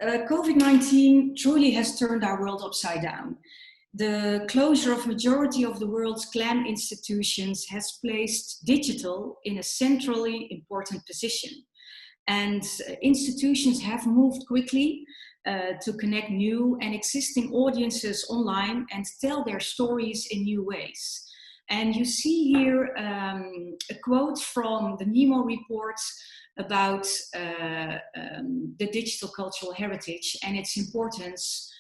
COVID-19 truly has turned our world upside down. The closure of majority of the world's CLAM institutions has placed digital in a centrally important position. And institutions have moved quickly to connect new and existing audiences online and tell their stories in new ways. And you see here a quote from the NEMO report about the digital cultural heritage and its importance.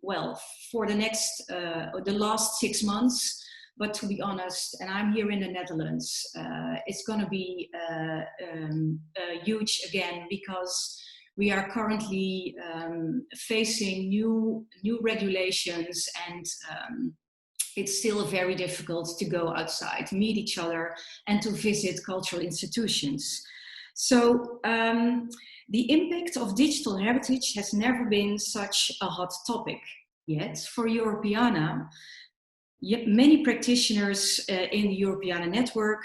Well, for the last 6 months, but to be honest, and I'm here in the Netherlands, it's going to be huge again, because we are currently facing new regulations, and it's still very difficult to go outside, meet each other, and to visit cultural institutions. So the impact of digital heritage has never been such a hot topic. Yet for Europeana, many practitioners in the Europeana network,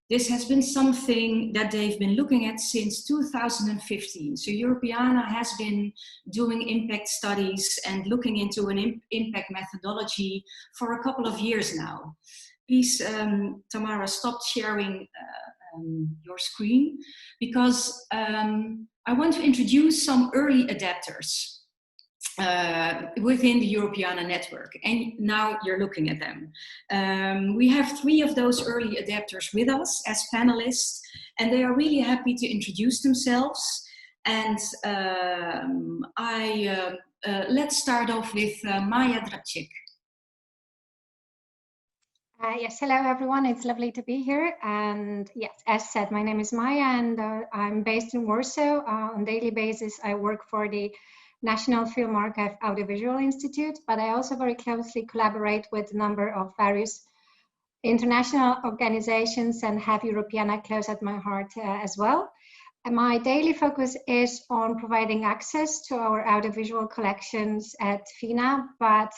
this has been something that they've been looking at since 2015. So Europeana has been doing impact studies and looking into an impact methodology for a couple of years now. Please, Tamara, stop sharing your screen, because I want to introduce some early adapters within the Europeana network, and now you're looking at them. We have 3 of those early adapters with us as panelists, and they are really happy to introduce themselves. And let's start off with Maaike Drabczyk. Yes, hello everyone, it's lovely to be here. And yes, as said, my name is Maaike, and I'm based in Warsaw. On daily basis, I work for the National Film Archive Audiovisual Institute, but I also very closely collaborate with a number of various international organizations and have Europeana close at my heart as well. And my daily focus is on providing access to our audiovisual collections at FINA, but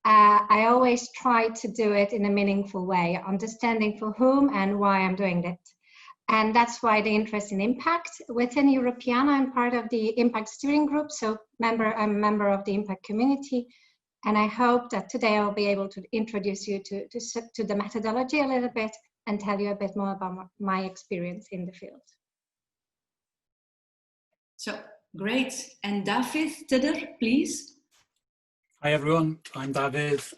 I always try to do it in a meaningful way, understanding for whom and why I'm doing it. And that's why the interest in impact within Europeana. I'm part of the impact steering group, so I'm a member of the impact community. And I hope that today I'll be able to introduce you to the methodology a little bit and tell you a bit more about my experience in the field. So, great. And Dafydd, Tudur, please. Hi everyone, I'm Davies.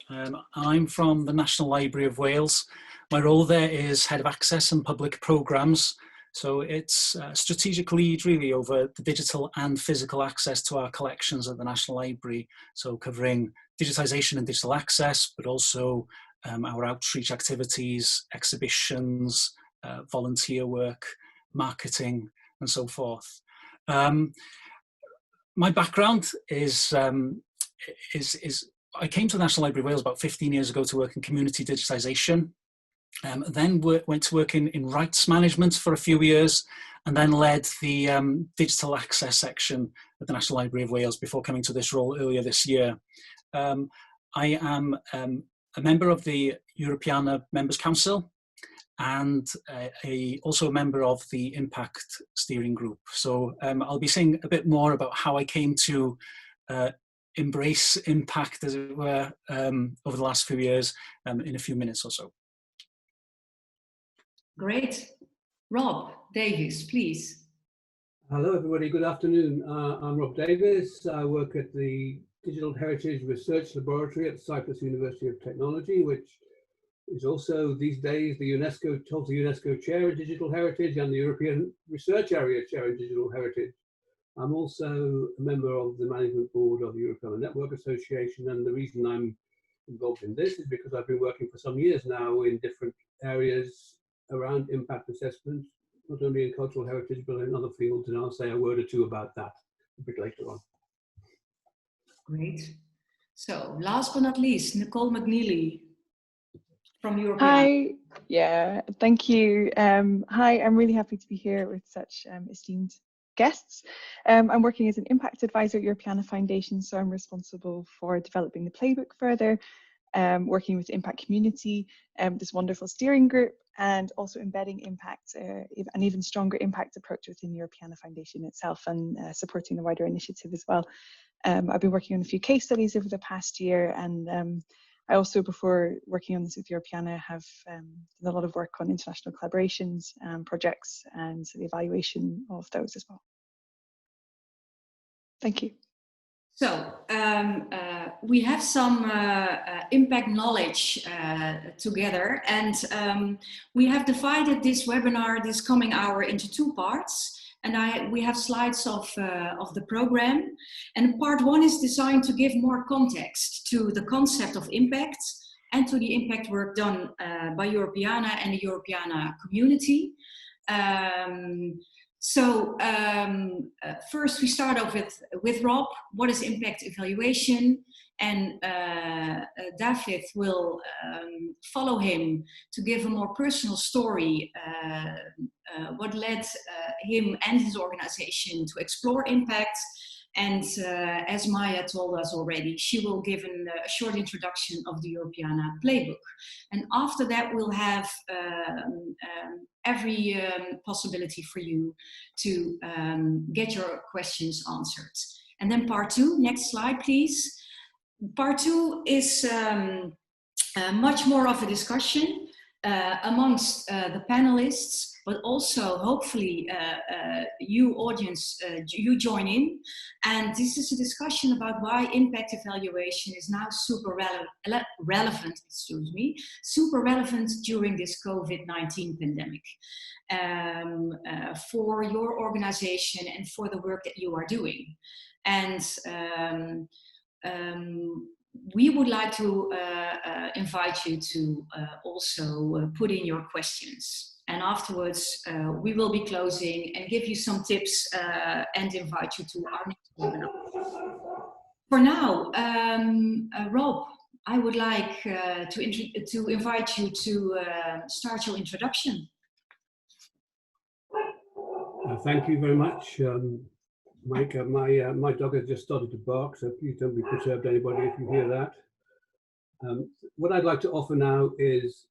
I'm from the National Library of Wales. My role there is Head of Access and Public Programmes. So it's strategic lead really over the digital and physical access to our collections at the National Library. So covering digitisation and digital access, but also our outreach activities, exhibitions, volunteer work, marketing, and so forth. My background is I came to the National Library of Wales about 15 years ago to work in community digitisation. Then went to work in rights management for a few years, and then led the digital access section at the National Library of Wales before coming to this role earlier this year. I am a member of the Europeana Members Council, and also a member of the Impact Steering Group. So I'll be saying a bit more about how I came to embrace impact, as it were, over the last few years in a few minutes or so. Great. Rob Davies, please. Hello everybody, good afternoon. I'm Rob Davies. I work at the Digital Heritage Research Laboratory at Cyprus University of Technology, which is also these days the UNESCO Chair in Digital Heritage and the European Research Area Chair in Digital Heritage. I'm also a member of the Management Board of the European Network Association, and the reason I'm involved in this is because I've been working for some years now in different areas around impact assessment, not only in cultural heritage, but in other fields, and I'll say a word or two about that a bit later on. Great. So last but not least, Nicole McNeilly from Europeana. Hi, yeah, thank you. Hi, I'm really happy to be here with such esteemed guests. I'm working as an impact advisor at Europeana Foundation, so I'm responsible for developing the playbook further. working with the impact community, this wonderful steering group, and also embedding impact, an even stronger impact approach within the Europeana Foundation itself, and supporting the wider initiative as well. I've been working on a few case studies over the past year, and I also, before working on this with Europeana, have done a lot of work on international collaborations and projects, and the evaluation of those as well. Thank you. So we have some impact knowledge together, and we have divided this webinar, this coming hour, into two parts. And we have slides of the program. And part one is designed to give more context to the concept of impact and to the impact work done by Europeana and the Europeana community. First we start off with Rob. What is impact evaluation? And Dafydd will follow him to give a more personal story, what led him and his organization to explore impact. And as Maya told us already, she will give a short introduction of the Europeana playbook. And after that, we'll have every possibility for you to get your questions answered. And then part two, next slide, please. Part two is much more of a discussion amongst the panelists, but also hopefully you audience, you join in. And this is a discussion about why impact evaluation is now super relevant, super relevant during this COVID-19 pandemic for your organization and for the work that you are doing. And we would like to invite you to also put in your questions. And afterwards, we will be closing and give you some tips and invite you to our next webinar. For now, Rob, I would like to invite you to start your introduction. Thank you very much, Maaike. My dog has just started to bark, so please don't be perturbed, anybody, if you hear that. What I'd like to offer now is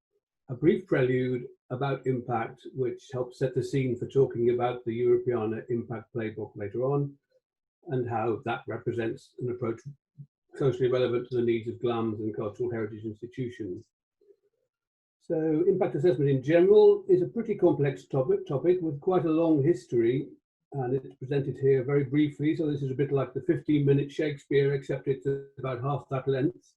a brief prelude about impact, which helps set the scene for talking about the Europeana Impact Playbook later on, and how that represents an approach closely relevant to the needs of GLAMs and cultural heritage institutions. So impact assessment in general is a pretty complex topic with quite a long history, and it's presented here very briefly. So this is a bit like the 15-minute Shakespeare, except it's about half that length.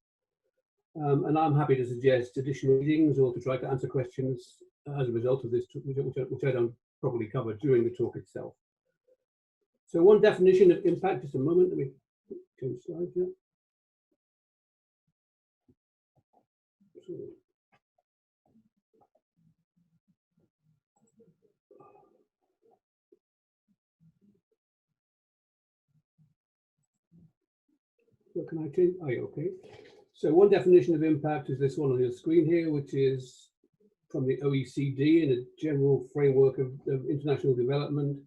And I'm happy to suggest additional readings or to try to answer questions as a result of this, which I don't probably cover during the talk itself. So one definition of impact, just a moment, let me change slides here. So can I change? Oh, yeah, okay. So one definition of impact is this one on your screen here, which is from the OECD in a general framework of international development.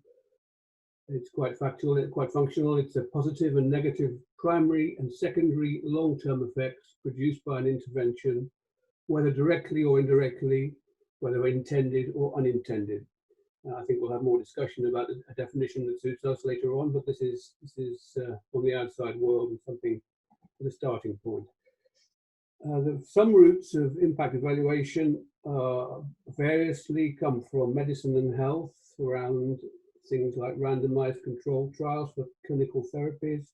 It's quite factual, quite functional. It's a positive and negative primary and secondary long-term effects produced by an intervention, whether directly or indirectly, whether intended or unintended. I think we'll have more discussion about a definition that suits us later on, but this is from the outside world and something for the starting point. Some roots of impact evaluation variously come from medicine and health, around things like randomized controlled trials for clinical therapies,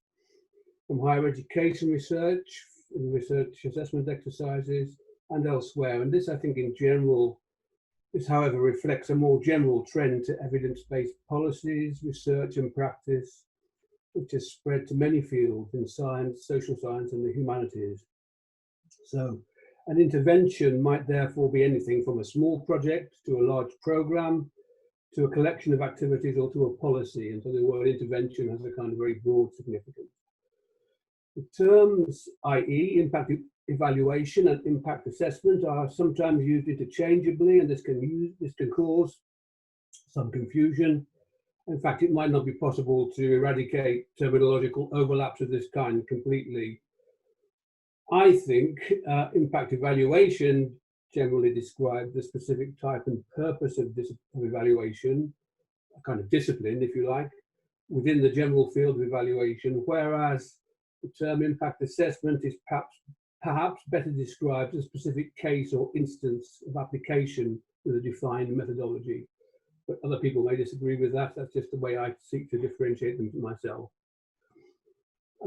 from higher education research, and research assessment exercises, and elsewhere. And this, I think, in general, this, however, reflects a more general trend to evidence-based policies, research, and practice, which has spread to many fields in science, social science, and the humanities. So an intervention might therefore be anything from a small project to a large program, to a collection of activities, or to a policy. And so the word intervention has a kind of very broad significance. The terms, i.e. impact evaluation and impact assessment, are sometimes used interchangeably, and this can cause some confusion. In fact, it might not be possible to eradicate terminological overlaps of this kind completely. I think impact evaluation generally describes the specific type and purpose of evaluation, a kind of discipline, if you like, within the general field of evaluation, whereas the term impact assessment is perhaps better described as a specific case or instance of application with a defined methodology. But other people may disagree with that. That's just the way I seek to differentiate them from myself.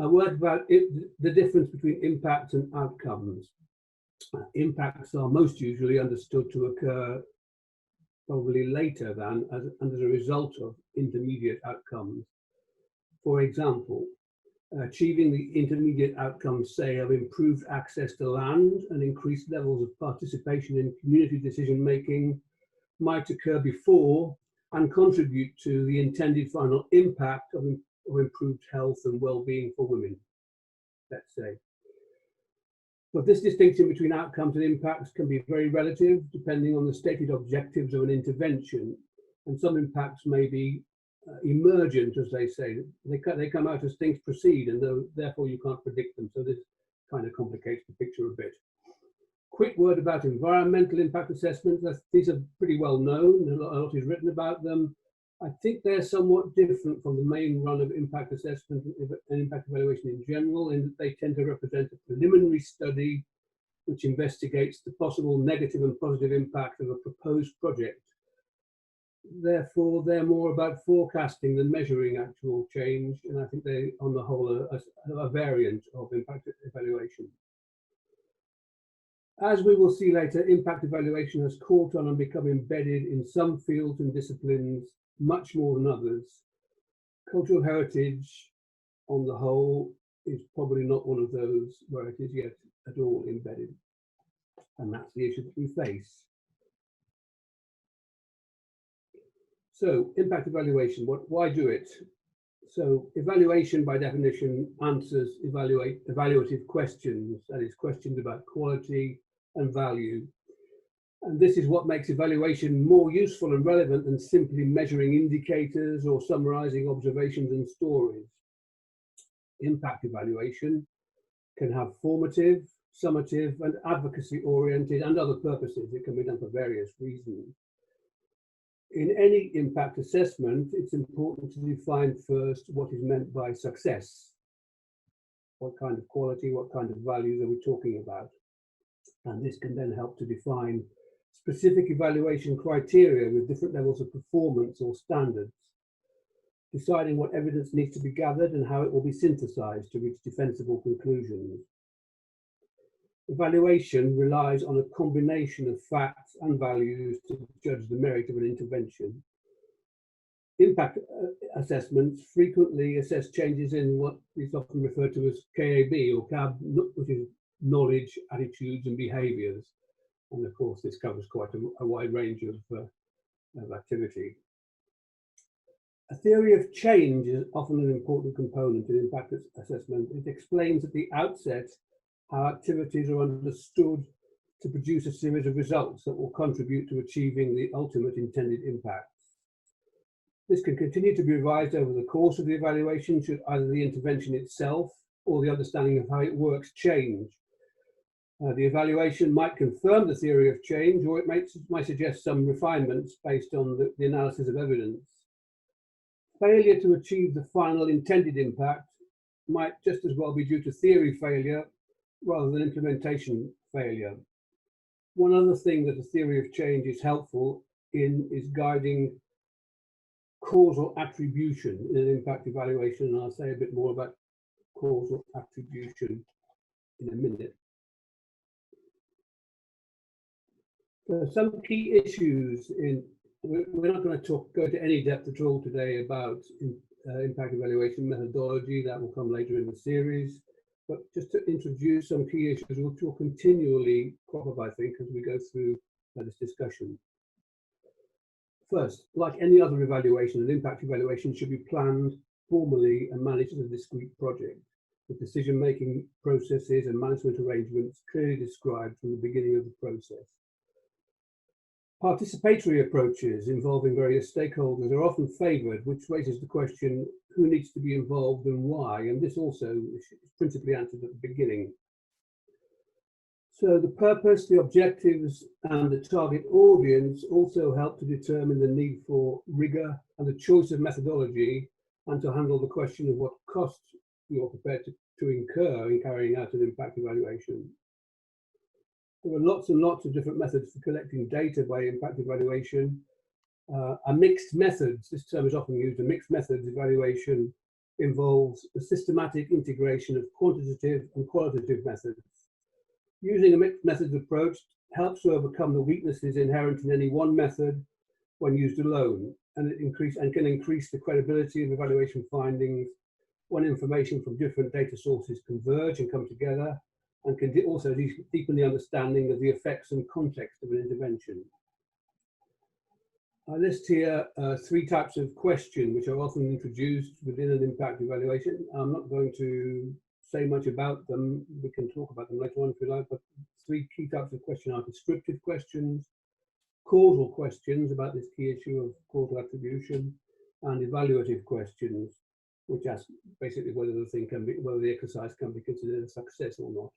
A word about the difference between impact and outcomes. Impacts are most usually understood to occur probably later than and as a result of intermediate outcomes. For example, achieving the intermediate outcomes, say, of improved access to land and increased levels of participation in community decision-making might occur before and contribute to the intended final impact of improved health and well-being for women, let's say. But this distinction between outcomes and impacts can be very relative, depending on the stated objectives of an intervention. And some impacts may be emergent, as they say. They come out as things proceed, and therefore you can't predict them. So this kind of complicates the picture a bit. Quick word about environmental impact assessments. These are pretty well known. A lot is written about them. I think they're somewhat different from the main run of impact assessment and impact evaluation in general, in that they tend to represent a preliminary study which investigates the possible negative and positive impact of a proposed project. Therefore, they're more about forecasting than measuring actual change, and I think they, on the whole, are a variant of impact evaluation. As we will see later, impact evaluation has caught on and become embedded in some fields and disciplines much more than others. Cultural heritage, on the whole, is probably not one of those where it is yet at all embedded. And that's the issue that we face. So, impact evaluation, why do it? So, evaluation by definition answers evaluative questions, that is, questions about quality and value. And this is what makes evaluation more useful and relevant than simply measuring indicators or summarizing observations and stories. Impact evaluation can have formative, summative, and advocacy-oriented and other purposes. It can be done for various reasons. In any impact assessment, it's important to define first what is meant by success. What kind of quality, what kind of values are we talking about? And this can then help to define specific evaluation criteria with different levels of performance or standards, deciding what evidence needs to be gathered and how it will be synthesized to reach defensible conclusions. Evaluation relies on a combination of facts and values to judge the merit of an intervention. Impact assessments frequently assess changes in what is often referred to as KAB or CAB, which is knowledge, attitudes, and behaviors. And of course, this covers quite a wide range of activity. A theory of change is often an important component in impact assessment. It explains at the outset how activities are understood to produce a series of results that will contribute to achieving the ultimate intended impact. This can continue to be revised over the course of the evaluation should either the intervention itself or the understanding of how it works change. The evaluation might confirm the theory of change, or it might suggest some refinements based on the analysis of evidence. Failure to achieve the final intended impact might just as well be due to theory failure rather than implementation failure. One other thing that the theory of change is helpful in is guiding causal attribution in an impact evaluation, and I'll say a bit more about causal attribution in a minute. There are some key issues we're not going to go to any depth at all today about impact evaluation methodology. That will come later in the series. But just to introduce some key issues which will continually crop up, I think, as we go through this discussion. First, like any other evaluation, an impact evaluation should be planned formally and managed as a discrete project, with decision-making processes and management arrangements clearly described from the beginning of the process. Participatory approaches involving various stakeholders are often favoured, which raises the question, who needs to be involved and why? And this also is principally answered at the beginning. So the purpose, the objectives, and the target audience also help to determine the need for rigor and the choice of methodology, and to handle the question of what costs you're prepared to incur in carrying out an impact evaluation. There are lots and lots of different methods for collecting data by impact evaluation. A mixed methods, this term is often used, a mixed methods evaluation involves a systematic integration of quantitative and qualitative methods. Using a mixed methods approach helps to overcome the weaknesses inherent in any one method when used alone, and can increase the credibility of evaluation findings when information from different data sources converge and come together, and can also deepen the understanding of the effects and context of an intervention. I list here 3 types of question which are often introduced within an impact evaluation. I'm not going to say much about them. We can talk about them later on if you like, but 3 key types of question are descriptive questions, causal questions about this key issue of causal attribution, and evaluative questions, which ask basically whether the exercise can be considered a success or not.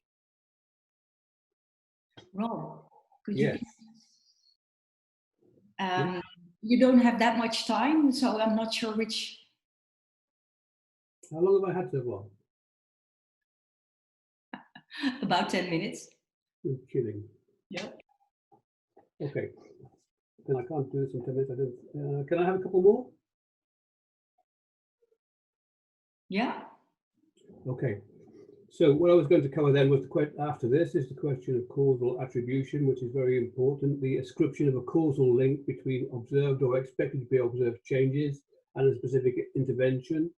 Rob, could Yes. you? You don't have that much time, so I'm not sure which. How long have I had so far? About 10 minutes. You're kidding. Yep. Okay. Then I can't do this in 10 minutes. I don't. Can I have a couple more? Yeah. Okay. So what I was going to cover then was after this is the question of causal attribution, which is very important. The ascription of a causal link between observed or expected to be observed changes and a specific intervention.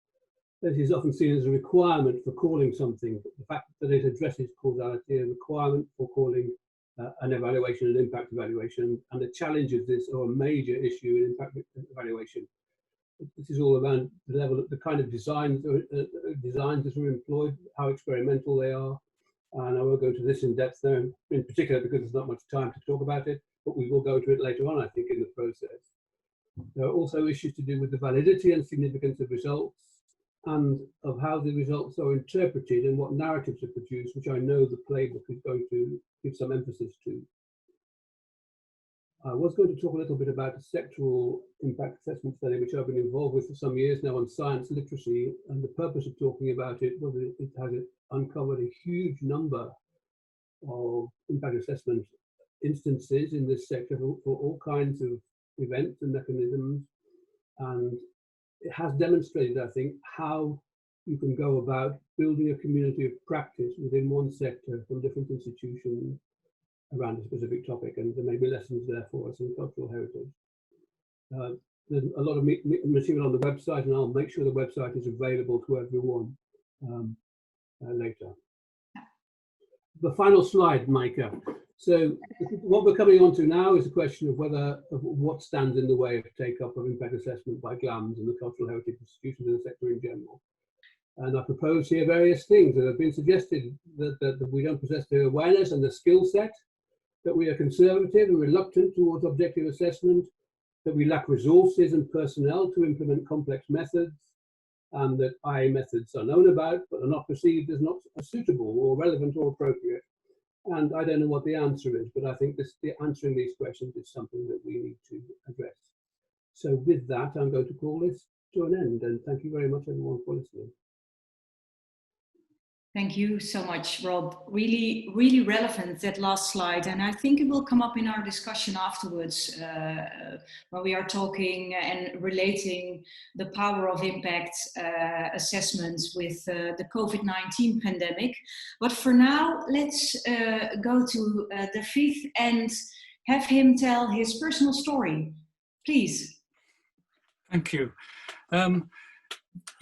This is often seen as a requirement for calling something. The fact that it addresses causality, a requirement for calling an evaluation an impact evaluation, and the challenge of this are a major issue in impact evaluation. This is all around the level of the kind of designs that are employed, how experimental they are, and I won't go into this in depth there in particular because there's not much time to talk about it, but we will go to it later on, I think, in the process. There are also issues to do with the validity and significance of results, and of how the results are interpreted and what narratives are produced, which I know the playbook is going to give some emphasis to. I was going to talk a little bit about a sectoral impact assessment study, which I've been involved with for some years now on science literacy, and the purpose of talking about it was it has uncovered a huge number of impact assessment instances in this sector for all kinds of events and mechanisms, and it has demonstrated, I think, how you can go about building a community of practice within one sector from different institutions around a specific topic, and there may be lessons there for us in cultural heritage. There's a lot of material on the website, and I'll make sure the website is available to everyone later. The final slide, Maaike. So what we're coming on to now is the question of what stands in the way of take-up of impact assessment by GLAMs and the cultural heritage institutions in the sector in general. And I propose here various things that have been suggested, that we don't possess the awareness and the skill set, that we are conservative and reluctant towards objective assessment, that we lack resources and personnel to implement complex methods, and that IA methods are known about but are not perceived as not suitable or relevant or appropriate. And I don't know what the answer is, but I think answering these questions is something that we need to address. So with that, I'm going to call this to an end, and thank you very much, everyone, for listening. Thank you so much, Rob. Really, really relevant, that last slide. And I think it will come up in our discussion afterwards when we are talking and relating the power of impact assessments with the COVID-19 pandemic. But for now, let's go to Dafydd and have him tell his personal story. Please. Thank you.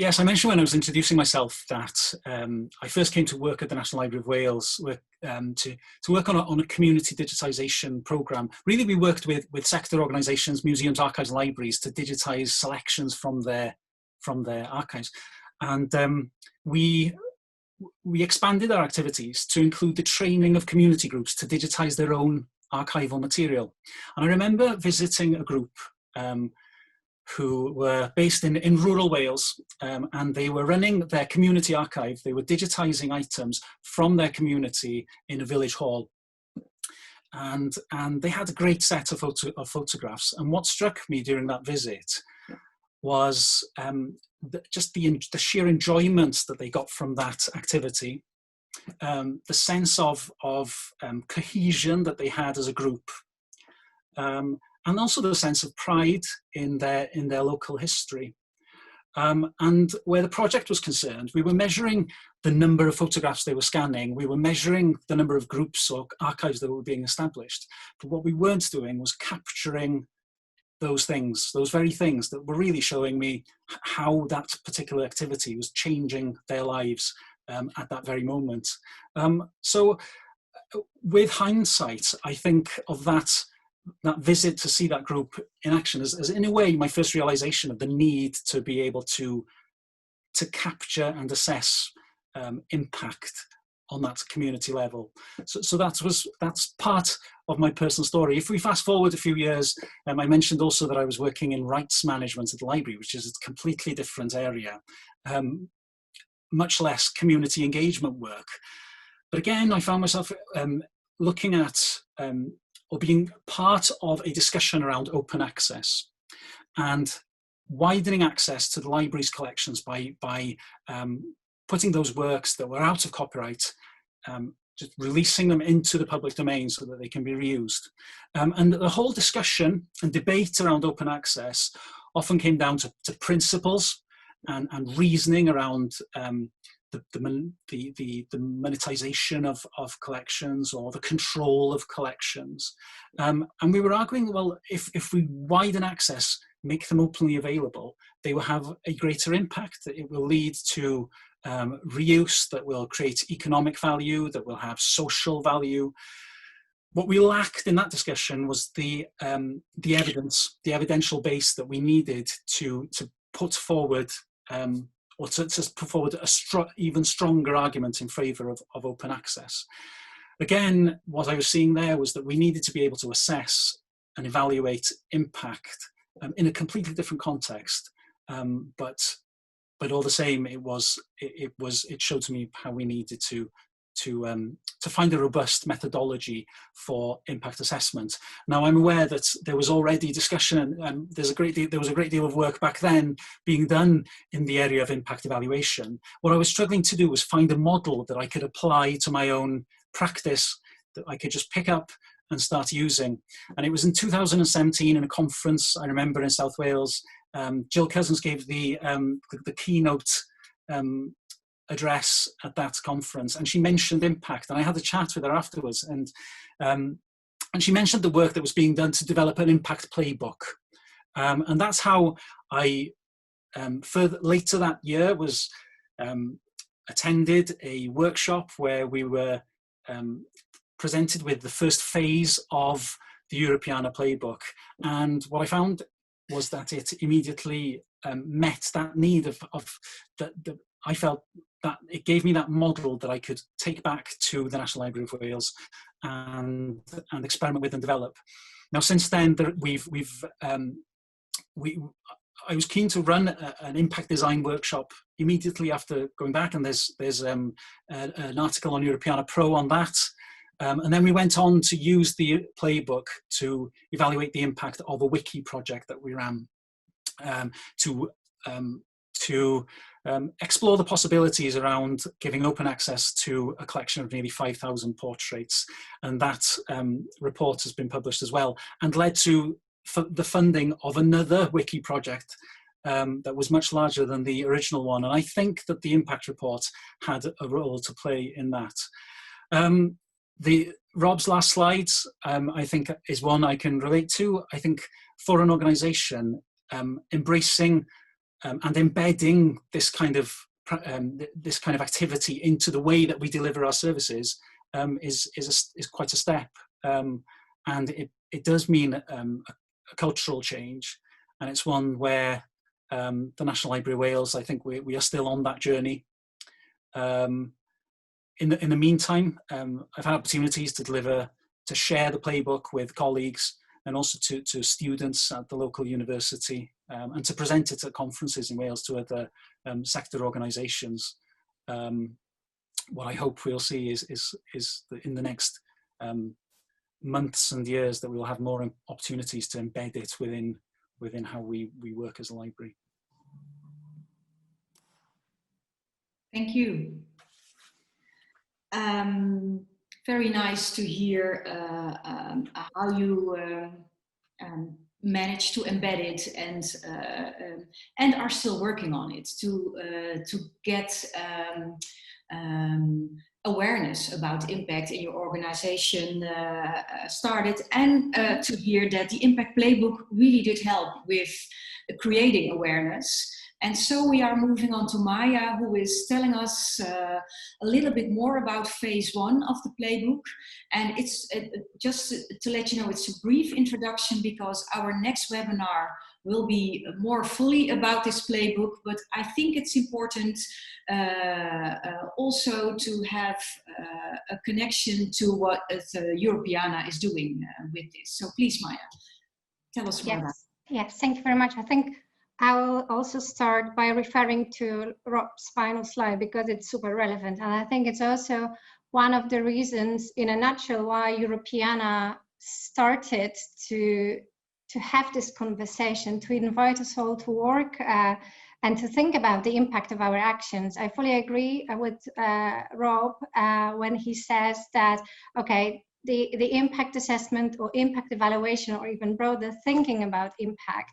Yes, I mentioned when I was introducing myself that I first came to work at the National Library of Wales to work on a community digitisation programme. Really, we worked with sector organisations, museums, archives, and libraries to digitise selections from their archives. And we expanded our activities to include the training of community groups to digitise their own archival material. And I remember visiting a group who were based in rural Wales, and they were running their community archive. They were digitising items from their community in a village hall. and they had a great set of photographs. And what struck me during that visit was just the sheer enjoyment that they got from that activity, the sense of cohesion that they had as a group, and also the sense of pride in their local history. And where the project was concerned, we were measuring the number of photographs they were scanning, we were measuring the number of groups or archives that were being established, but what we weren't doing was capturing those things, those very things that were really showing me how that particular activity was changing their lives at that very moment. So with hindsight, I think of that visit to see that group in action as in a way my first realization of the need to be able to capture and assess impact on that community level. So that's part of my personal story. If we fast forward a few years, I mentioned also that I was working in rights management at the library, which is a completely different area, much less community engagement work. But again, I found myself looking at or being part of a discussion around open access and widening access to the library's collections by putting those works that were out of copyright, just releasing them into the public domain so that they can be reused. And the whole discussion and debate around open access often came down to principles and reasoning around the monetization of collections or the control of collections. And we were arguing, well, if we widen access, make them openly available, they will have a greater impact. It will lead to reuse that will create economic value, that will have social value. What we lacked in that discussion was the evidence, the evidential base that we needed to put forward or to put forward a even stronger argument in favour of open access. Again, what I was seeing there was that we needed to be able to assess and evaluate impact in a completely different context, but all the same, it showed to me how we needed to find a robust methodology for impact assessment. Now, I'm aware that there was already discussion, and there was a great deal of work back then being done in the area of impact evaluation. What I was struggling to do was find a model that I could apply to my own practice, that I could just pick up and start using. And it was in 2017 in a conference, I remember, in South Wales. Jill Cousins gave the keynote address at that conference, and she mentioned impact, and I had a chat with her afterwards, and she mentioned the work that was being done to develop an impact playbook, and that's how I later that year was attended a workshop where we were presented with the first phase of the Europeana playbook, and what I found was that it immediately met that need of I felt that it gave me that model that I could take back to the National Library of Wales and experiment with and develop. Now, since then, I was keen to run an impact design workshop immediately after going back, and there's an article on Europeana Pro on that. And then we went on to use the playbook to evaluate the impact of a wiki project that we ran to explore the possibilities around giving open access to a collection of nearly 5,000 portraits. And that report has been published as well, and led to the funding of another wiki project that was much larger than the original one. And I think that the impact report had a role to play in that. Rob's last slides, I think, is one I can relate to. I think for an organisation, embracing and embedding this kind of activity into the way that we deliver our services is quite a step, and it does mean a cultural change, and it's one where the National Library of Wales, I think we are still on that journey. In the meantime, I've had opportunities to share the playbook with colleagues and also to students at the local university, and to present it at conferences in Wales to other sector organisations. What I hope we'll see is that in the next months and years that we will have more opportunities to embed it within how we work as a library. Thank you. Very nice to hear how you managed to embed it and are still working on it to get awareness about impact in your organization started, and to hear that the Impact Playbook really did help with creating awareness. And so we are moving on to Maya, who is telling us a little bit more about phase 1 of the playbook. And it's just to let you know, it's a brief introduction because our next webinar will be more fully about this playbook. But I think it's important also to have a connection to what Europeana is doing with this. So please, Maya, tell us more about it. Yes, thank you very much. I think I will also start by referring to Rob's final slide because it's super relevant. And I think it's also one of the reasons, in a nutshell, why Europeana started to have this conversation, to invite us all to work and to think about the impact of our actions. I fully agree with Rob when he says that, okay, the impact assessment or impact evaluation, or even broader thinking about impact,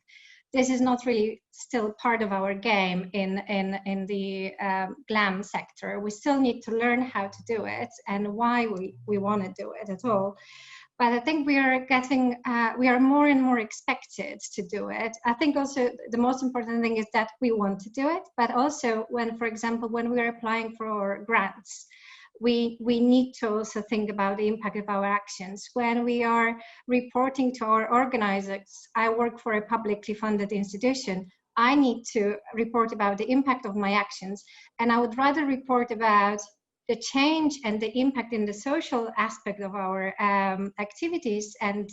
this is not really still part of our game in the GLAM sector. We still need to learn how to do it and why we want to do it at all. But I think we are getting, we are more and more expected to do it. I think also the most important thing is that we want to do it, but also when, for example, when we are applying for grants, we need to also think about the impact of our actions. When we are reporting to our organizers, I work for a publicly funded institution, I need to report about the impact of my actions, and I would rather report about the change and the impact in the social aspect of our activities and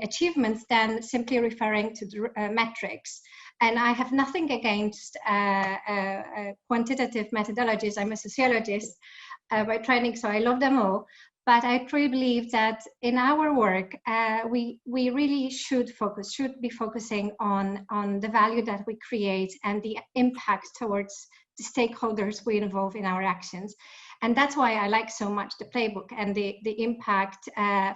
achievements than simply referring to the metrics. And I have nothing against quantitative methodologies. I'm a sociologist by training, so I love them all. But I truly believe that in our work, we really should be focusing on the value that we create and the impact towards the stakeholders we involve in our actions. And that's why I like so much the playbook and the impact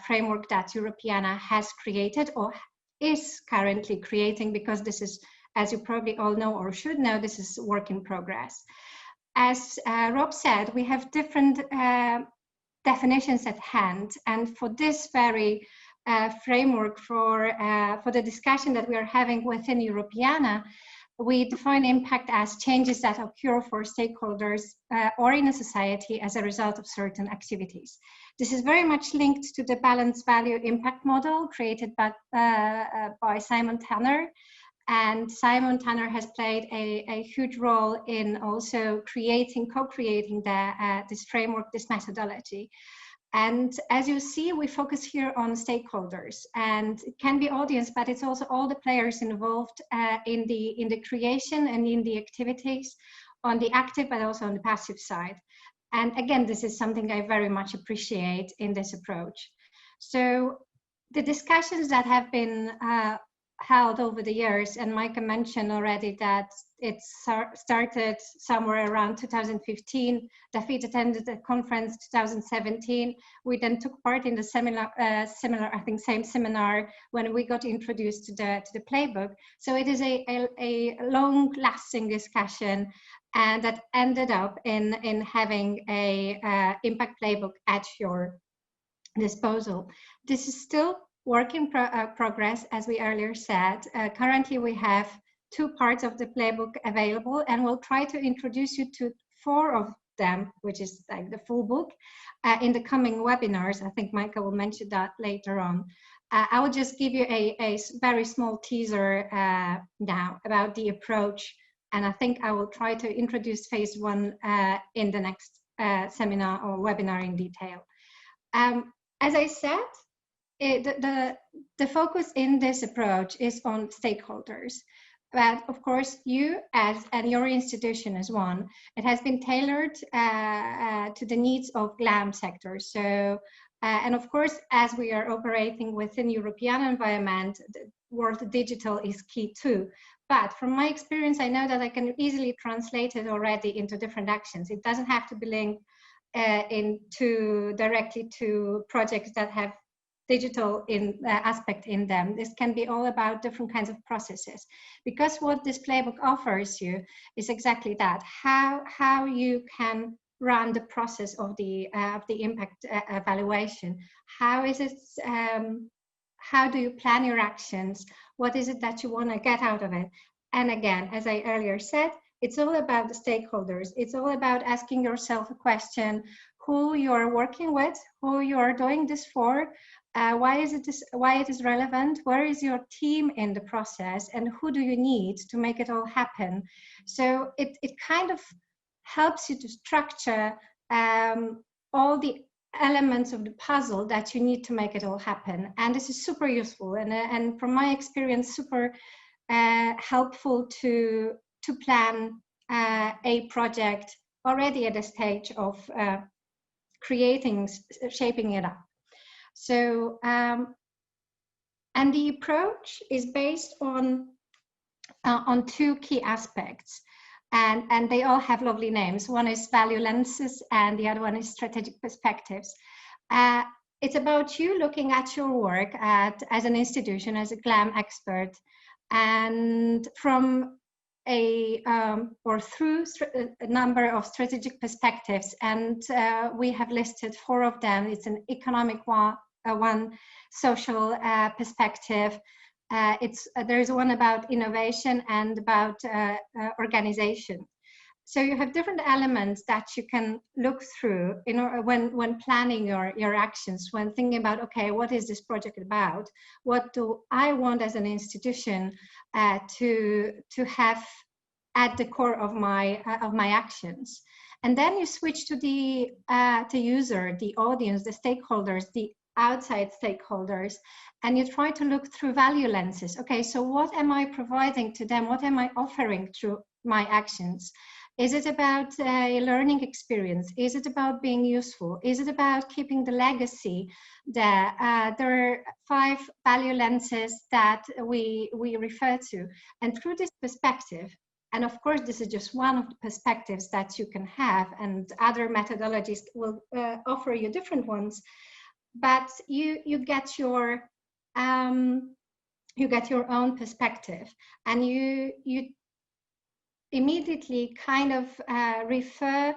framework that Europeana has created or is currently creating, because this is, as you probably all know or should know, this is work in progress. As Rob said, we have different definitions at hand, and for this very framework for the discussion that we are having within Europeana, we define impact as changes that occur for stakeholders or in a society as a result of certain activities. This is very much linked to the balanced value impact model created by Simon Tanner. And Simon Tanner has played a huge role in also co-creating this framework, this methodology. And as you see, we focus here on stakeholders, and it can be audience, but it's also all the players involved in the creation and in the activities on the active, but also on the passive side. And again, this is something I very much appreciate in this approach. So the discussions that have been held over the years, and Maaike mentioned already that it started somewhere around 2015. Dafydd attended the conference 2017. We then took part in the similar, I think, same seminar when we got introduced to the playbook. So it is a long-lasting discussion, and that ended up in having a impact playbook at your disposal. This is still work in progress, as we earlier said. Currently, we have 2 parts of the playbook available, and we'll try to introduce you to 4 of them, which is like the full book, in the coming webinars. I think Maaike will mention that later on. I will just give you a very small teaser now about the approach, and I think I will try to introduce phase 1 in the next seminar or webinar in detail. As I said, the focus in this approach is on stakeholders, but of course you and your institution as one, it has been tailored to the needs of GLAM sectors. So And of course, as we are operating within European environment, the word digital is key too. But from my experience, I know that I can easily translate it already into different actions. It doesn't have to be linked directly to projects that have digital aspect in them. This can be all about different kinds of processes, because what this playbook offers you is exactly that, how you can run the process of the impact evaluation. How is it, how do you plan your actions? What is it that you want to get out of it? And again, as I earlier said, it's all about the stakeholders. It's all about asking yourself a question: who you're working with, who you're doing this for, why it is relevant, where is your team in the process, and who do you need to make it all happen. So it kind of helps you to structure all the elements of the puzzle that you need to make it all happen. And this is super useful, and from my experience, super helpful to plan a project already at a stage of shaping it up. So, and the approach is based on two key aspects, and they all have lovely names. One is value lenses, and the other one is strategic perspectives. It's about you looking at your work as an institution, as a GLAM expert, and from through a number of strategic perspectives, and we have listed 4 of them. It's an economic one, social perspective. There's one about innovation and about organization. So you have different elements that you can look through when planning your actions, when thinking about, okay, what is this project about? What do I want as an institution to have at the core of my actions? And then you switch to the user, the audience, the stakeholders, the outside stakeholders, and you try to look through value lenses. Okay, so what am I providing to them? What am I offering through my actions? Is it about a learning experience? Is it about being useful? Is it about keeping the legacy there? There are 5 value lenses that we refer to. And through this perspective, and of course, this is just one of the perspectives that you can have, and other methodologies will offer you different ones, but you get your own perspective, and you immediately kind of refer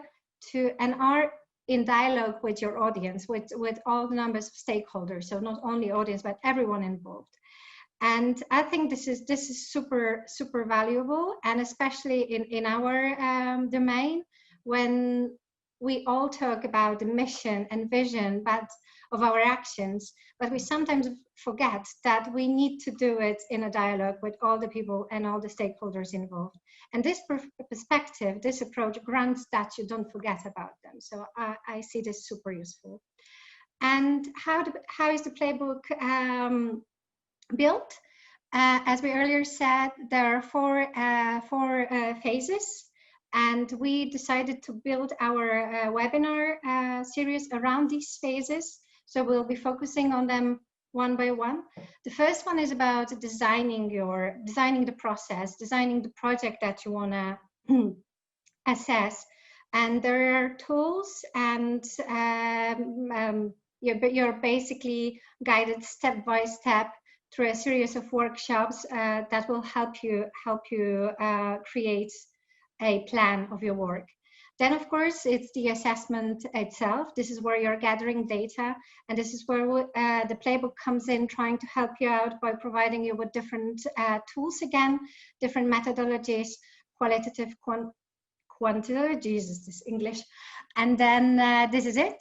to and are in dialogue with your audience, with all the numbers of stakeholders. So not only audience, but everyone involved. And I think this is super valuable, and especially in our domain, when we all talk about the mission and vision of our actions, but we sometimes forget that we need to do it in a dialogue with all the people and all the stakeholders involved. And this perspective, this approach grants that you don't forget about them. So I see this super useful. And how is the playbook built? As we earlier said, there are four phases. And we decided to build our webinar series around these phases. So we'll be focusing on them one by one. The first one is about designing the process, designing the project that you want to assess. And there are tools, and you're basically guided step by step through a series of workshops that will help you create a plan of your work. Then, of course, it's the assessment itself. This is where you're gathering data, and this is where the playbook comes in, trying to help you out by providing you with different tools again, different methodologies, qualitative, quantitative, Jesus, this English. And then this is it.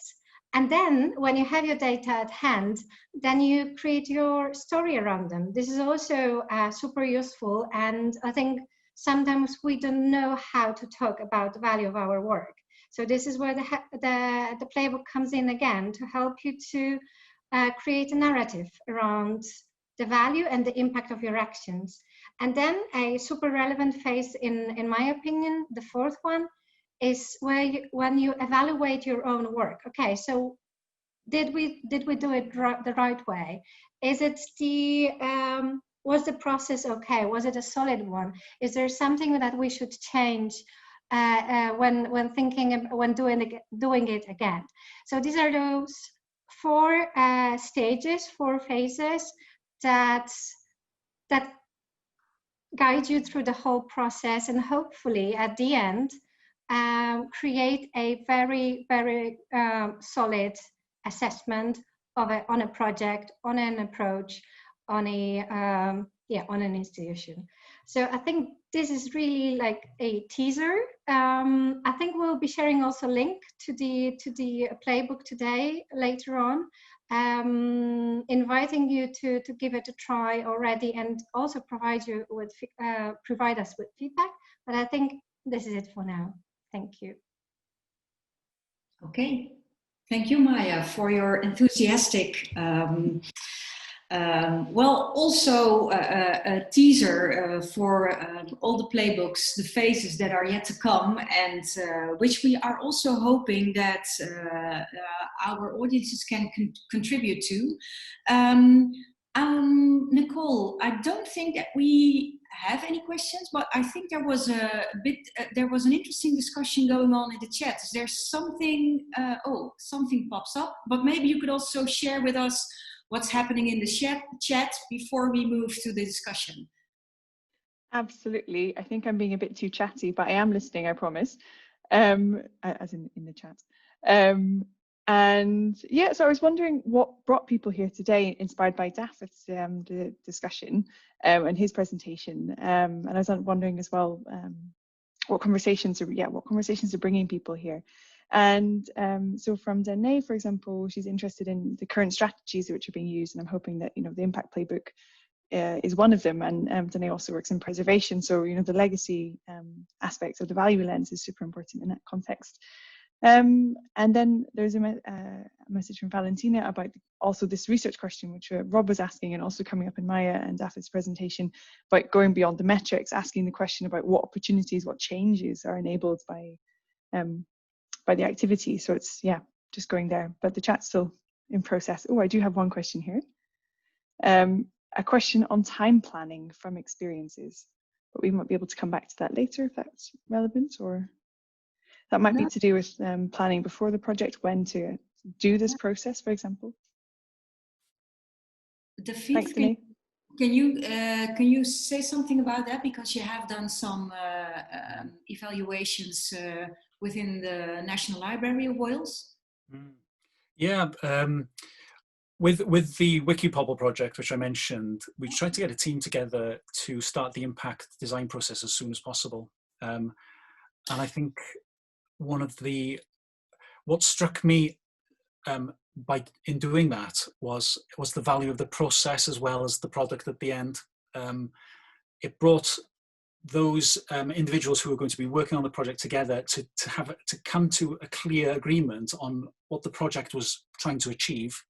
And then when you have your data at hand, then you create your story around them. This is also super useful, and I think sometimes we don't know how to talk about the value of our work. So this is where the playbook comes in again, to help you to create a narrative around the value and the impact of your actions. And then a super relevant phase, in my opinion, the fourth one, is when you evaluate your own work. Okay, so did we do it the right way? Is it was the process okay? Was it a solid one? Is there something that we should change when thinking, when doing it again? So these are those 4 stages, 4 phases that guide you through the whole process, and hopefully at the end create a very, very solid assessment on a project, on an approach, on on an institution. So I think this is really like a teaser. I think we'll be sharing also a link to the playbook today later on, inviting you to give it a try already, and also provide us with feedback. But I think this is it for now. Thank you. Okay, thank you, Maya, for your enthusiastic also a teaser for all the playbooks, the phases that are yet to come, and which we are also hoping that our audiences can contribute to. Nicole, I don't think that we have any questions, but I think there was there was an interesting discussion going on in the chat. Is there something? Something pops up, but maybe you could also share with us what's happening in the chat before we move to the discussion. Absolutely. I think I'm being a bit too chatty, but I am listening, I promise, as in the chat. And yeah, so I was wondering what brought people here today, inspired by Dafydd's the discussion and his presentation. And I was wondering as well, what conversations are bringing people here. And so from Danae, for example, she's interested in the current strategies which are being used, and I'm hoping that, the Impact Playbook is one of them. And Danae also works in preservation, so the legacy aspects of the value lens is super important in that context. And then there's a message from Valentina about also this research question, which Rob was asking, and also coming up in Maya and Dafydd's presentation, about going beyond the metrics, asking the question about what opportunities, what changes are enabled by the activity. So it's, just going there, but the chat's still in process. Oh, I do have one question here. A question on time planning from experiences, but we might be able to come back to that later if that's relevant, or that might be to do with planning before the project, when to do this process, for example. Thanks, can you say something about that, because you have done some evaluations within the National Library of Wales? Yeah, with the Wikipobble project, which I mentioned, we tried to get a team together to start the impact design process as soon as possible. And I think what struck me in doing that was the value of the process as well as the product at the end. It brought those individuals who are going to be working on the project together to come to a clear agreement on what the project was trying to achieve,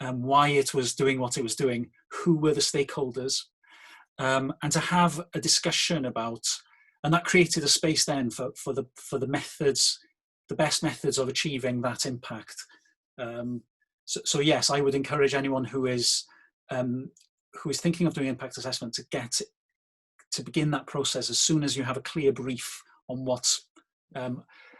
why it was doing what it was doing, who were the stakeholders, and to have a discussion about, and that created a space then for the methods, the best methods of achieving that impact. So yes, I would encourage anyone who is thinking of doing impact assessment to begin that process as soon as you have a clear brief on what.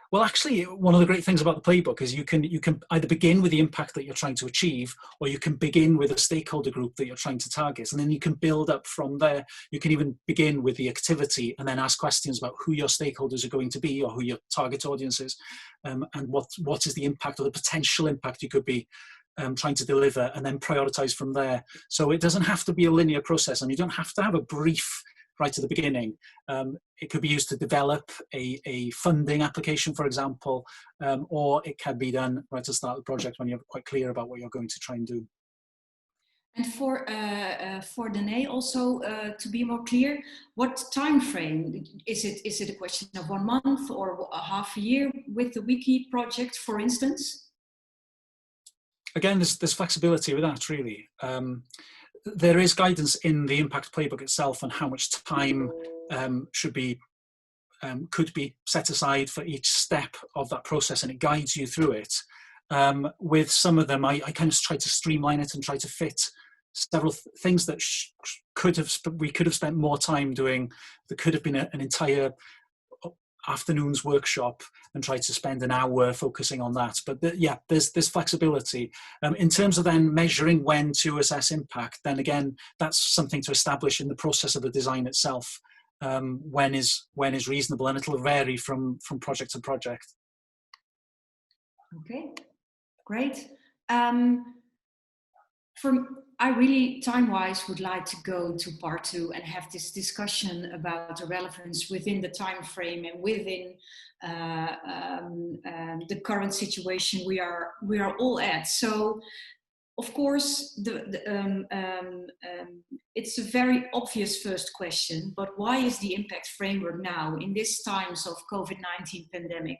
Well, actually, one of the great things about the playbook is you can either begin with the impact that you're trying to achieve, or you can begin with a stakeholder group that you're trying to target, and then you can build up from there. You can even begin with the activity and then ask questions about who your stakeholders are going to be, or who your target audience is, and what is the impact or the potential impact you could be trying to deliver, and then prioritize from there. So it doesn't have to be a linear process, and you don't have to have a brief right at the beginning. It could be used to develop a funding application, for example, or it can be done right at the start of the project when you're quite clear about what you're going to try and do. And for Danae also, to be more clear, what time frame? Is it a question of 1 month or a half a year with the Wiki project, for instance? Again, there's flexibility with that, really. There is guidance in the Impact Playbook itself on how much time could be set aside for each step of that process, and it guides you through it. With some of them, I kind of tried to streamline it and try to fit several things that we could have spent more time doing. There could have been an entire afternoon's workshop and try to spend an hour focusing on that. But yeah, there's flexibility. In terms of then measuring when to assess impact, then again, that's something to establish in the process of the design itself. When is reasonable, and it'll vary from project to project. Okay, great. I really, time-wise, would like to go to part 2 and have this discussion about the relevance within the time frame and within the current situation we are all at. So, of course, it's a very obvious first question, but why is the impact framework now, in these times of COVID-19 pandemic,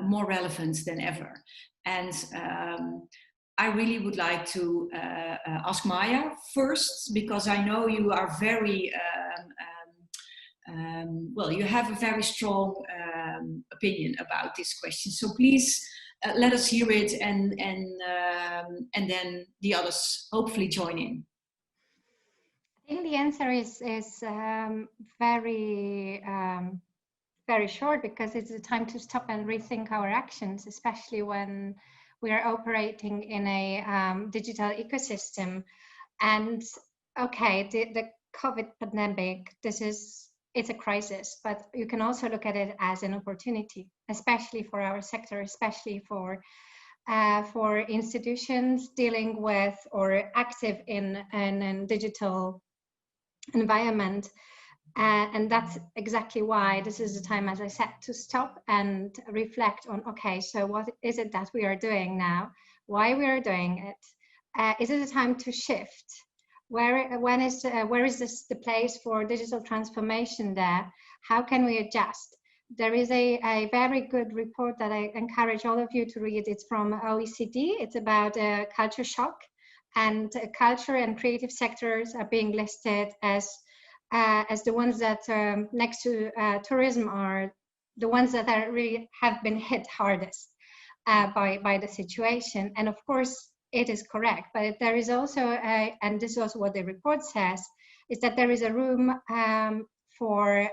more relevant than ever? And I really would like to ask Maaike first, because I know you are very, well, you have a very strong opinion about this question. So please let us hear it, and then the others hopefully join in. I think the answer is very very short, because it's a time to stop and rethink our actions, especially when we are operating in a digital ecosystem. And okay, the COVID pandemic, it's a crisis, but you can also look at it as an opportunity, especially for our sector, especially for institutions dealing with or active in a digital environment. And that's exactly why this is the time, as I said, to stop and reflect on, okay, so what is it that we are doing now? Why we are doing it? Is it a time to shift? Where is the place for digital transformation there? How can we adjust? There is a very good report that I encourage all of you to read. It's from OECD. It's about culture shock, and culture and creative sectors are being listed as the ones that next to tourism are the ones that are really have been hit hardest by the situation. And of course it is correct, but there is also and this is also what the report says, is that there is a room for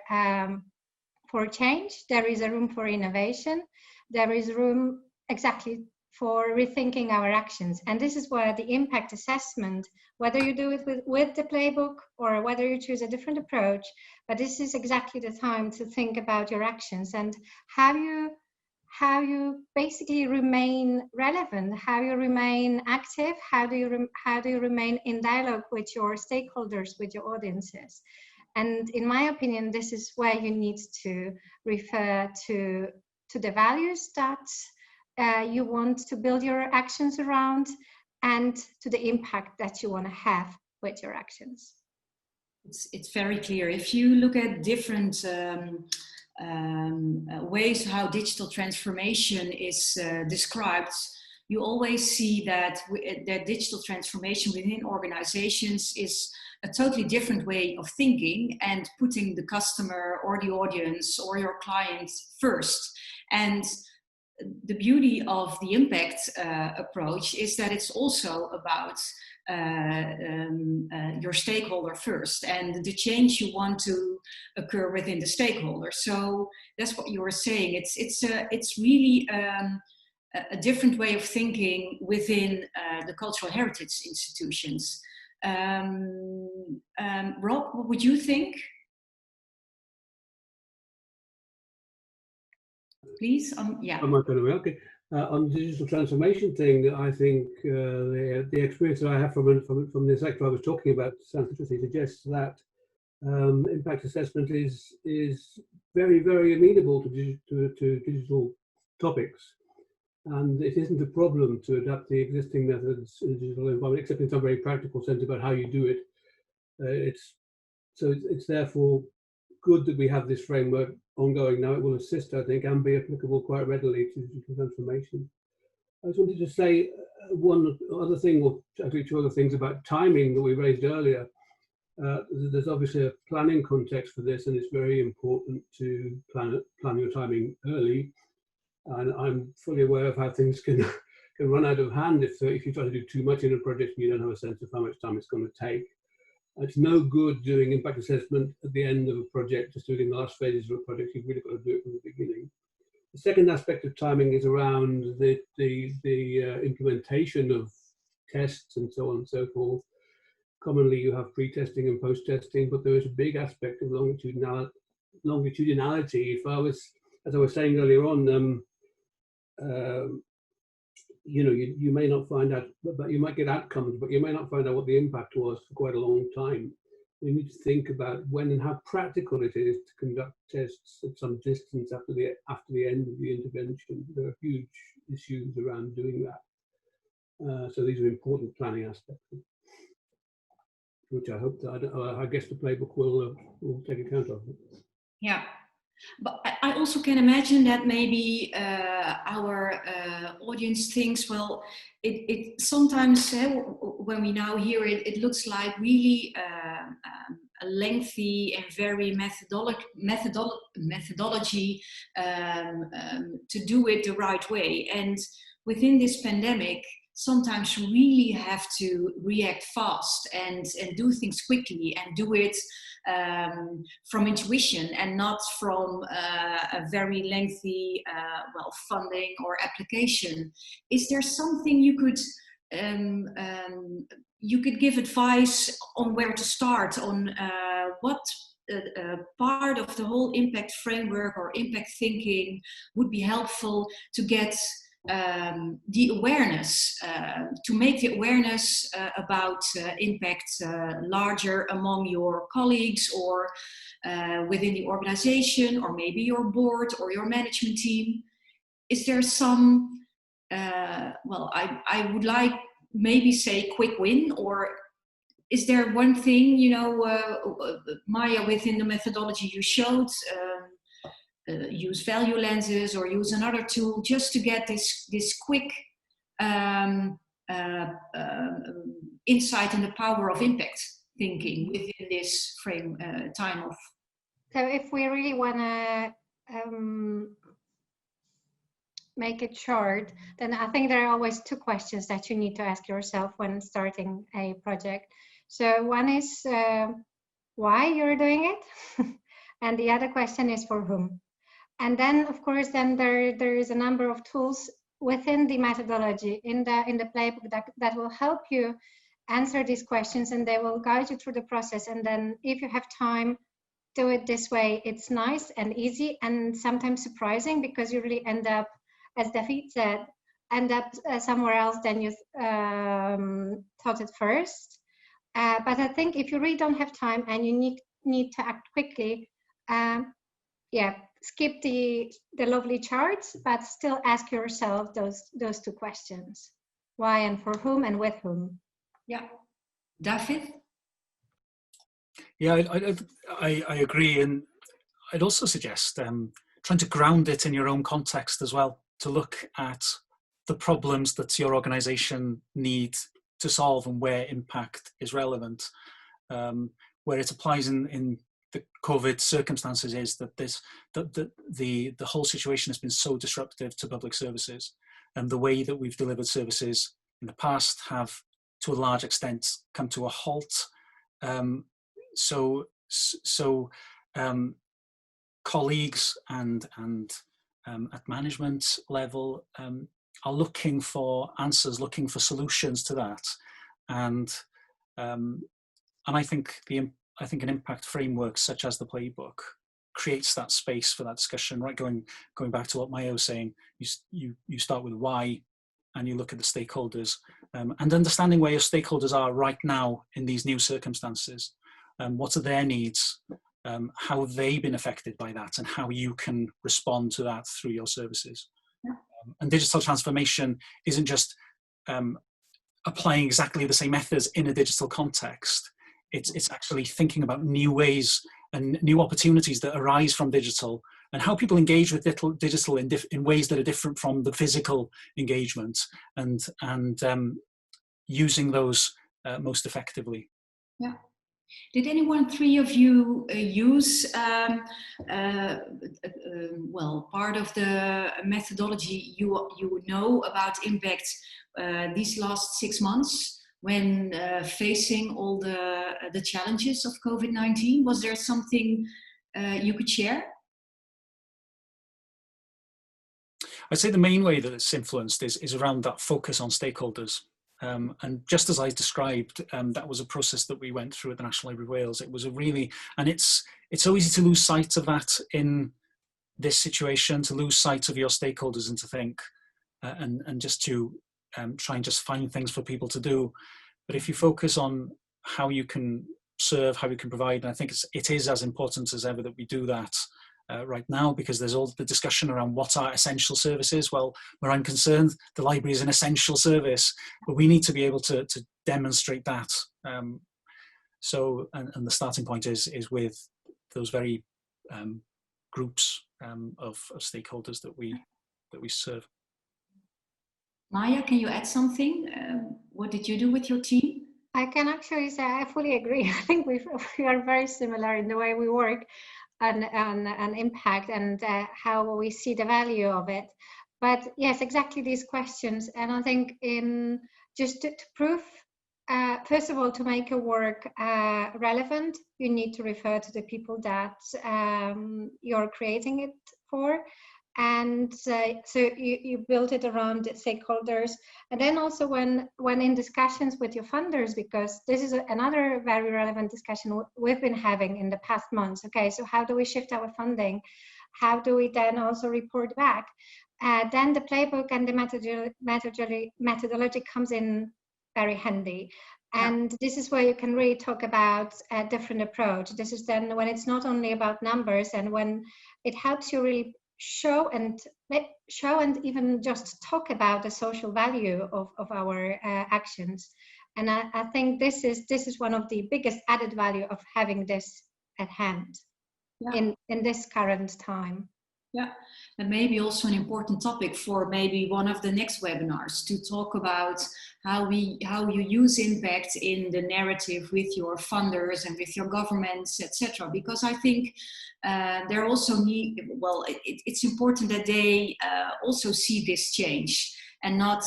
change, there is a room for innovation, there is room exactly for rethinking our actions. And this is where the impact assessment, whether you do it with the playbook or whether you choose a different approach, but this is exactly the time to think about your actions and how you basically remain relevant, how you remain active, how do you remain in dialogue with your stakeholders, with your audiences. And in my opinion, this is where you need to refer to the values that you want to build your actions around, and to the impact that you want to have with your actions. It's very clear. If you look at different ways how digital transformation is described, you always see that digital transformation within organizations is a totally different way of thinking and putting the customer or the audience or your client first. And the beauty of the impact approach is that it's also about your stakeholder first and the change you want to occur within the stakeholder. So that's what you were saying. It's really a different way of thinking within the cultural heritage institutions. Rob, what would you think? Please, yeah. Okay. On the digital transformation thing, I think the experience that I have from the sector I was talking about, sounds interesting, suggests that impact assessment is very, very amenable to digital topics, and it isn't a problem to adapt the existing methods in a digital environment, except in some very practical sense about how you do it. It's therefore good that we have this framework ongoing now. It will assist, I think, and be applicable quite readily to digital transformation. I just wanted to say one other thing, or actually two other things about timing that we raised earlier. There's obviously a planning context for this, and it's very important to plan your timing early. And I'm fully aware of how things can can run out of hand if you try to do too much in a project and you don't have a sense of how much time it's going to take. It's no good doing impact assessment at the end of a project, just doing the last phases of a project. You've really got to do it from the beginning. The second aspect of timing is around the implementation of tests and so on and so forth. Commonly you have pre-testing and post-testing, but there is a big aspect of longitudinality. As I was saying earlier on, you may not find out, but you might get outcomes, but you may not find out what the impact was for quite a long time. We need to think about when and how practical it is to conduct tests at some distance after the end of the intervention. There are huge issues around doing that. So these are important planning aspects, which I hope that I guess the playbook will take account of. Yeah. But I also can imagine that maybe our audience thinks, well, it sometimes, when we now hear it, it looks like really a lengthy and very methodology to do it the right way. And within this pandemic, sometimes you really have to react fast and do things quickly and do it from intuition and not from a very lengthy funding or application. Is there something you could give advice on where to start, on what part of the whole impact framework or impact thinking would be helpful to get the awareness, to make the awareness about impact larger among your colleagues or within the organization, or maybe your board or your management team? Is there some, I would like maybe say quick win, or is there one thing, Maya, within the methodology you showed, use value lenses or use another tool just to get this quick insight in the power of impact thinking within this time of. So if we really want to make it short, then I think there are always two questions that you need to ask yourself when starting a project. So one is why you're doing it, and the other question is for whom. And then, of course, there is a number of tools within the methodology in the playbook that will help you answer these questions, and they will guide you through the process. And then, if you have time, do it this way. It's nice and easy, and sometimes surprising, because you really end up, as Dafydd said, somewhere else than you thought at first. But I think if you really don't have time and you need to act quickly, skip the lovely charts, but still ask yourself those two questions: why and for whom and with whom. Yeah, Dafydd? Yeah, I agree, and I'd also suggest trying to ground it in your own context as well, to look at the problems that your organisation needs to solve and where impact is relevant. Where it applies in the COVID circumstances is that the whole situation has been so disruptive to public services, and the way that we've delivered services in the past have, to a large extent, come to a halt. So colleagues and at management level are looking for answers, looking for solutions to that, and I think an impact framework such as the playbook creates that space for that discussion. Right, going back to what Maya was saying, you start with why, and you look at the stakeholders, and understanding where your stakeholders are right now in these new circumstances. What are their needs? How have they been affected by that, and how you can respond to that through your services. And digital transformation isn't just applying exactly the same methods in a digital context. It's actually thinking about new ways and new opportunities that arise from digital, and how people engage with digital in ways that are different from the physical engagement, and using those most effectively. Yeah. Did anyone, three of you, use part of the methodology you know about impact these last 6 months when facing all the challenges of COVID-19? Was there something you could share? I'd say the main way that it's influenced is around that focus on stakeholders. And just as I described, that was a process that we went through at the National Library of Wales. It was a really, and it's so easy to lose sight of that in this situation, to lose sight of your stakeholders and to think, and just to try and just find things for people to do. But if you focus on how you can serve, how you can provide, and I think it is as important as ever that we do that right now, because there's all the discussion around what are essential services. Well, where I'm concerned, the library is an essential service, but we need to be able to demonstrate that. So the starting point is with those very groups of stakeholders that we serve. Maya, can you add something? What did you do with your team? I can actually say I fully agree. I think we are very similar in the way we work and impact and how we see the value of it. But yes, exactly these questions. And I think just to prove, first of all, to make a work relevant, you need to refer to the people that you're creating it for. And so you build it around the stakeholders. And then also when in discussions with your funders, because this is another very relevant discussion we've been having in the past months. Okay, so how do we shift our funding? How do we then also report back? Then the playbook and the methodology comes in very handy. And this is where you can really talk about a different approach. This is then when it's not only about numbers and when it helps you really show and even just talk about the social value of our actions. And I think this is one of the biggest added value of having this at hand in this current time. Yeah, and maybe also an important topic for maybe one of the next webinars to talk about how you use impact in the narrative with your funders and with your governments, etc. Because I think there also it's important that they also see this change and not.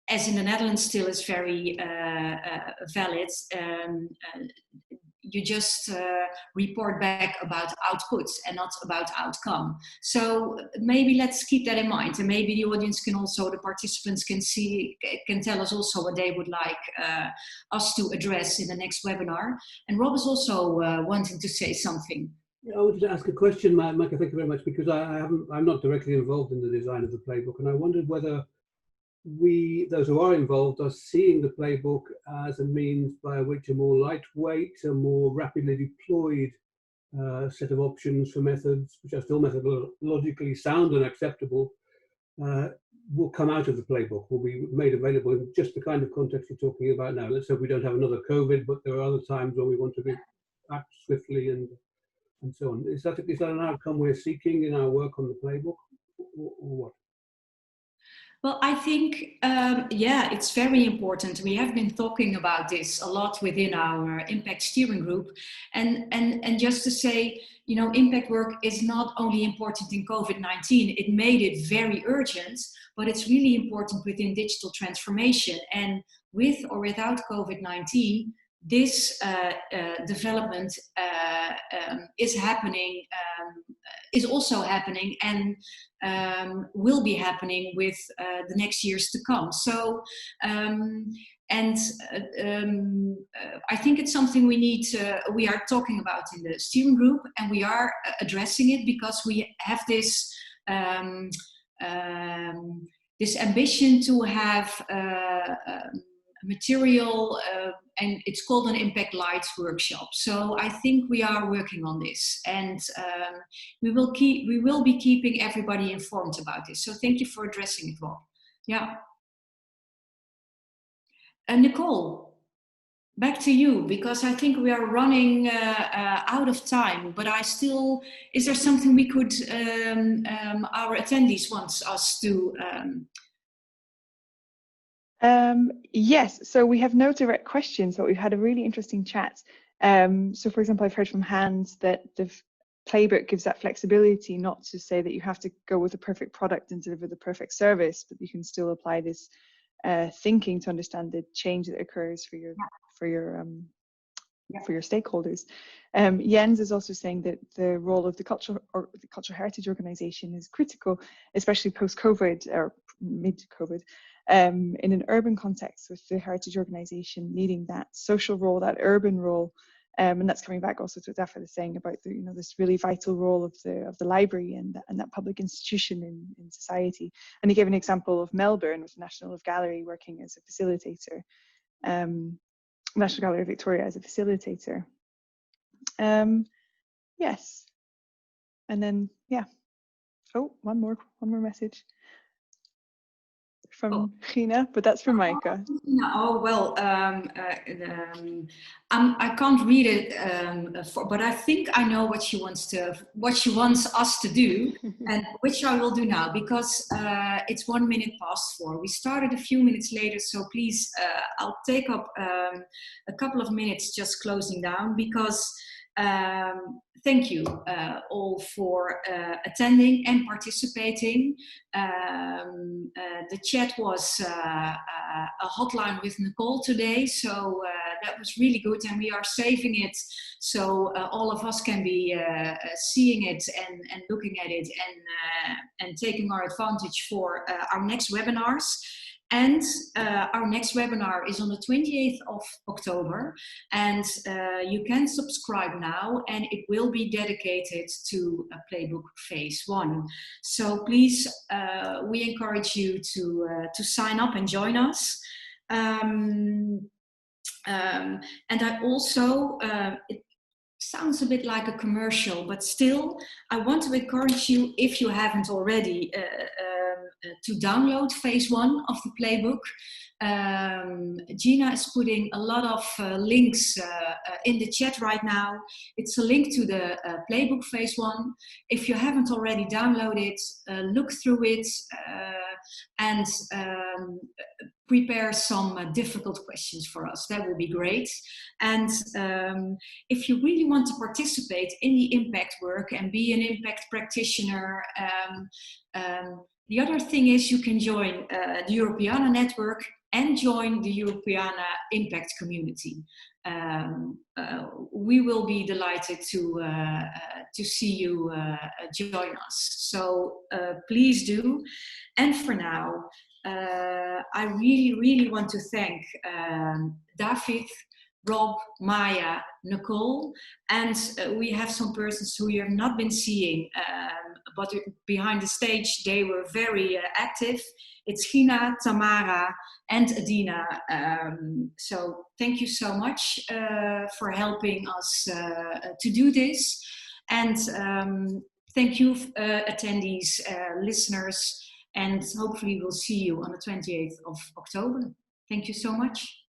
As in the Netherlands still is very valid, you just report back about outputs and not about outcome. So maybe let's keep that in mind, and maybe the audience can also, the participants can tell us also what they would like us to address in the next webinar. And Rob is also wanting to say something. Yeah, I wanted to ask a question, Maaike, thank you very much, because I'm not directly involved in the design of the playbook, and I wondered whether those who are involved, are seeing the playbook as a means by which a more lightweight, a more rapidly deployed set of options for methods, which are still methodologically sound and acceptable, will come out of the playbook, will be made available in just the kind of context you're talking about now. Let's hope we don't have another COVID, but there are other times when we want to act swiftly and so on. Is that an outcome we're seeking in our work on the playbook, or what? Well, I think, it's very important. We have been talking about this a lot within our impact steering group. And just to say, impact work is not only important in COVID-19, it made it very urgent, but it's really important within digital transformation. And with or without COVID-19, this development is happening, is also happening, and will be happening with the next years to come. So, I think it's something we are talking about in the steering group, and we are addressing it because we have this this ambition to have material, and it's called an Impact Light workshop. So I think we are working on this, and we will be keeping everybody informed about this. So thank you for addressing it, Rob. Yeah. Nicole, back to you, because I think we are running out of time, but is there something we could, our attendees wants us to Yes, so we have no direct questions, but we've had a really interesting chat. So for example, I've heard from Hans that the playbook gives that flexibility, not to say that you have to go with the perfect product and deliver the perfect service, but you can still apply this thinking to understand the change that occurs for your stakeholders. Jens is also saying that the role of the cultural heritage organization is critical, especially post-COVID or mid-COVID, in an urban context, with the heritage organization needing that social role, that urban role. And that's coming back also to what Dafydd is saying about the, this really vital role of the library and that public institution in society. And he gave an example of Melbourne with the National Gallery working as a facilitator, National Gallery of Victoria as a facilitator. Yes, and then oh, one more message from Gina, but that's from Maaike. Oh well, I can't read it, but I think I know what she wants us to do, and which I will do now, because it's 1 minute past 4. We started a few minutes later, so please, I'll take up a couple of minutes just closing down, because thank you all for attending and participating. The chat was a hotline with Nicole today, so that was really good, and we are saving it so all of us can be seeing it and looking at it and taking our advantage for our next webinars. And our next webinar is on the 28th of October, and you can subscribe now, and it will be dedicated to a playbook phase 1. So please, we encourage you to sign up and join us. And I also, it sounds a bit like a commercial, but still, I want to encourage you, if you haven't already, to download phase 1 of the playbook. Gina is putting a lot of links in the chat right now. It's a link to the playbook phase 1. If you haven't already downloaded it, look through it and prepare some difficult questions for us. That would be great. And if you really want to participate in the impact work and be an impact practitioner, the other thing is you can join the Europeana network and join the Europeana impact community. We will be delighted to see you join us. So please do. And for now, I really want to thank Dafydd, Rob, Maya, Nicole, and we have some persons who you have not been seeing, but behind the stage they were very active. It's Gina, Tamara, and Adina. So thank you so much for helping us to do this. And thank you, attendees, listeners, and hopefully we'll see you on the 28th of October. Thank you so much.